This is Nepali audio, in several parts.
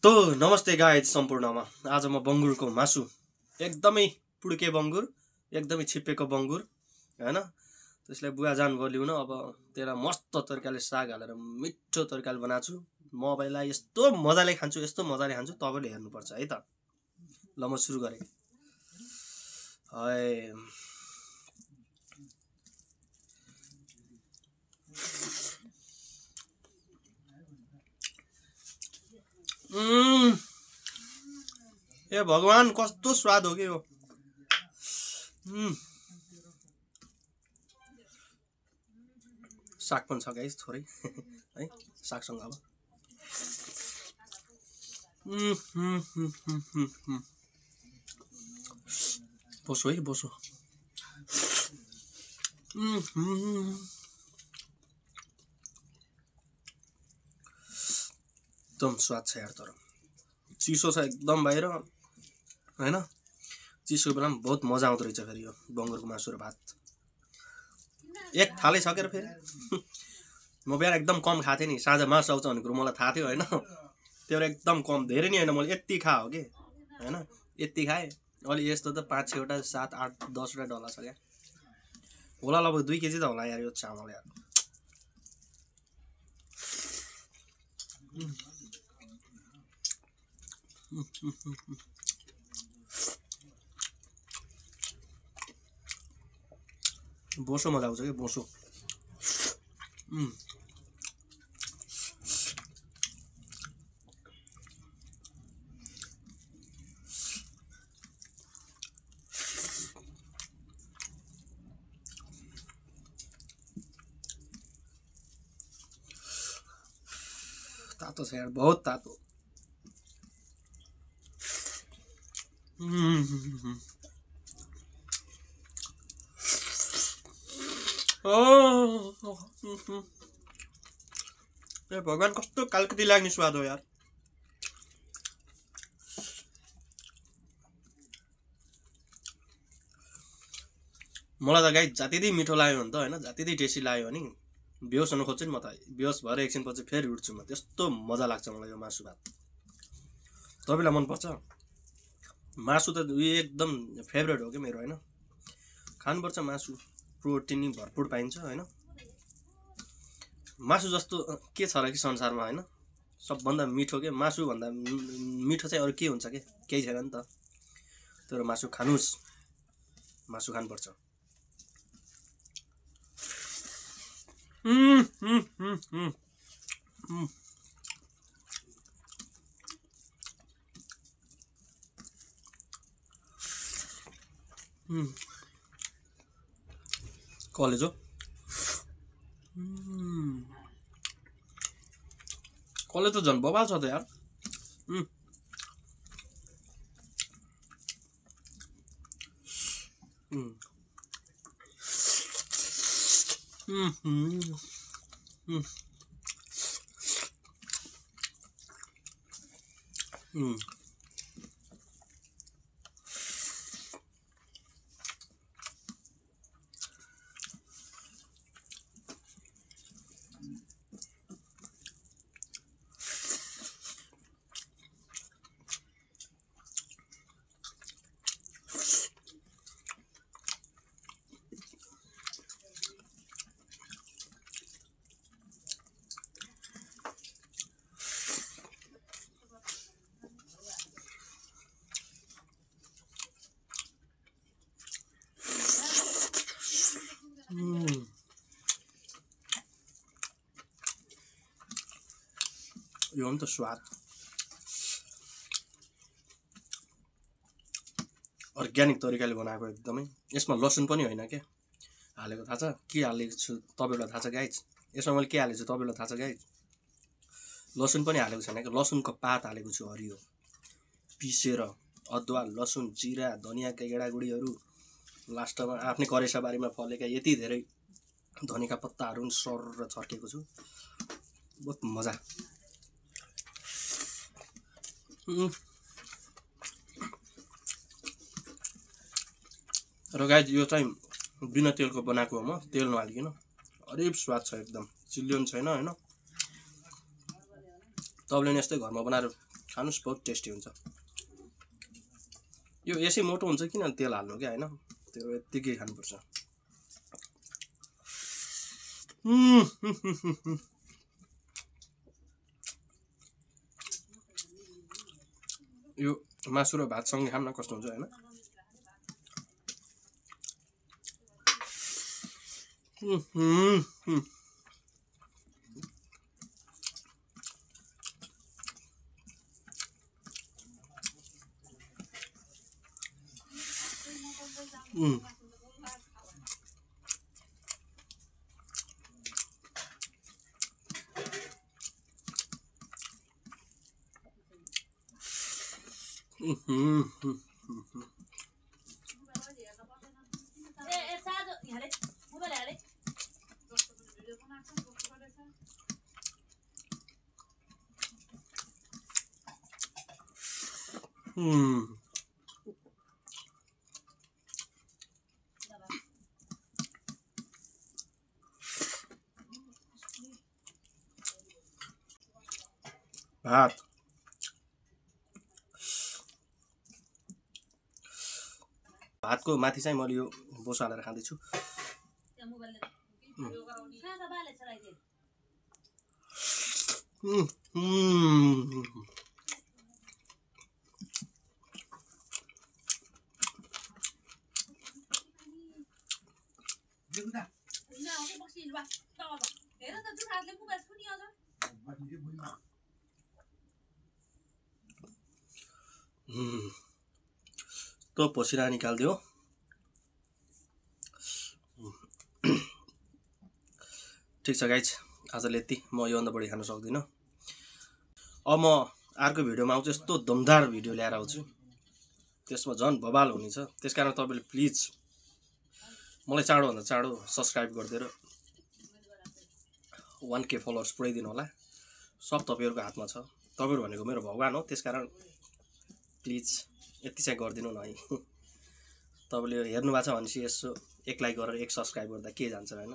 तो नमस्ते गाइज सम्पूर्णमा आज म बङ्गुरको मासु एकदमै पुड्के बङ्गुर एकदमै छिप्पेको बङ्गुर हैन त्यसलाई बुवा जान बोलिउन अब त्यसलाई मस्त तरिकाले साग हालेर मिठो तरिकाले बनाछु म अबैलाई यस्तो मजाले खान्छु तपाईले हेर्नुपर्छ है त ल म सुरु गरे हाय ए भगवान कस्तो स्वाद हो के यो साग पनि छ गाइस थोरै है सागसँग अब बोसो है बोसो एकदम स्वाद छ यार तर चिसो छ एकदम बाहिर हैन चिसो बेला पनि बहुत मजा आउँदो रहेछ फेरि यो बङ्गुरको मासु र भात एक थालै सकेर फेरि म बिहान एकदम कम खाथे नि साँझ मासु आउँछ भन्ने कुरो मलाई थाहा थियो हैन त्यो एकदम कम धेरै नि हैन मैले यति खा हो के हैन यति खाए अलि यस्तो त 5 6 वटा 7 8 10 वटा डल्ला छ क्या होला लगभग 2 केजी त होला यार यो चामल यार बोसो मजा आउँछ कि बोसो तातो छ यार बहुत तातो ए भगवान कस्तो कालकती लाग्ने स्वाद हो यार मलाई त गाई जति मिठो लाग्यो भने त हैन जति टेस्टी लाग्यो भने बेहोस हुन खोज्छु नि म त बेहोस भएर एकछिन पछि फेरि उठ्छु म त्यस्तो मजा लाग्छ मलाई यो मासु भात तपाईलाई मन पर्छ मासु त एकदम फेभरेट हो के मेरो हैन खानुपर्छ मासु प्रोटिन भरपुर पाइन्छ हैन मासु जस्तो के छ र कि संसारमा हैन सबभन्दा मिठो के मासु भन्दा मिठो चाहिँ अरु के हुन्छ के केही छैन नि त तर मासु खानुस् मासु खानुपर्छ कलेज हो कलेज त झन् बबाल छ त यार यो पनि त स्वाद अर्ग्यानिक तरिकाले बनाएको एकदमै यसमा लसुन पनि हैन के हालेको थाहा छ के हालेको छु तपाईलाई थाहा छ गाइज यसमा मैले के हालेको छु तपाईलाई थाहा छ गाइज लसुन पनि हालेको छैन के लसुनको पात हालेको छु हरियो पिसेर अदुवा लसुन जिरा धनियाका गेडागुडीहरु लास्टमा आफ्नै करेसाबारीमा फलेका यति धेरै धनियाका पत्ताहरु सर र छर्केको छु बहुत मजा र गाइज यो चाहिँ बिना तेलको बनाएको हो म तेल नहालिकन अरिब स्वाद छ एकदम चिल्लियन छैन हैन तपाईले नि यस्तै घरमा बनाएर खानुस् बहुत टेस्टी हुन्छ यो यसै मोटो हुन्छ किन तेल हाल्नु क्या हैन त्यो यतिकै खानुपर्छ यो मासु र भात सँगै खान कस्तो हुन्छ हैन भात भातको माथि चाहिँ मैले यो बोसो हालेर खाँदैछु तो पसिना निकालिदियो ठिक छ गाइज आजले यति म योभन्दा बढी खान सक्दिनँ अब म अर्को भिडियोमा आउँछु यस्तो दमदार भिडियो ल्याएर आउँछु त्यसमा झन् बवाल हुनेछ त्यसकारण तपाईले प्लिज मलाई चाँडोभन्दा चाँडो सब्स्क्राइब गरिदिएर 1K फलोअर्स पुर्याइदिनु होला सब तपाईहरुको हातमा छ तपाईहरु भनेको मेरो भगवान हो त्यसकारण प्लिज यति चाहिँ गरिदिनु न है तपाईले हेर्नु भएको छ भनेपछि यसो एक लाइक गरेर एक सब्स्क्राइब गर्दा के जान्छ हैन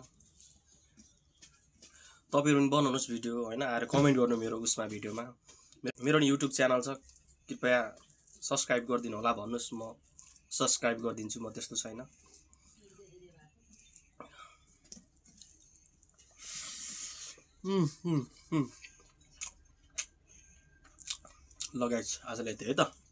तपाईहरु पनि बनाउनुस् भिडियो हैन आएर कमेन्ट गर्नु मेरो उसमा भिडियोमा मेरो नि युट्युब च्यानल छ कृपया सब्स्क्राइब गरिदिनु होला भन्नुस् म सब्स्क्राइब गरिदिन्छु म त्यस्तो छैन ल गाइस आजलाई यति है त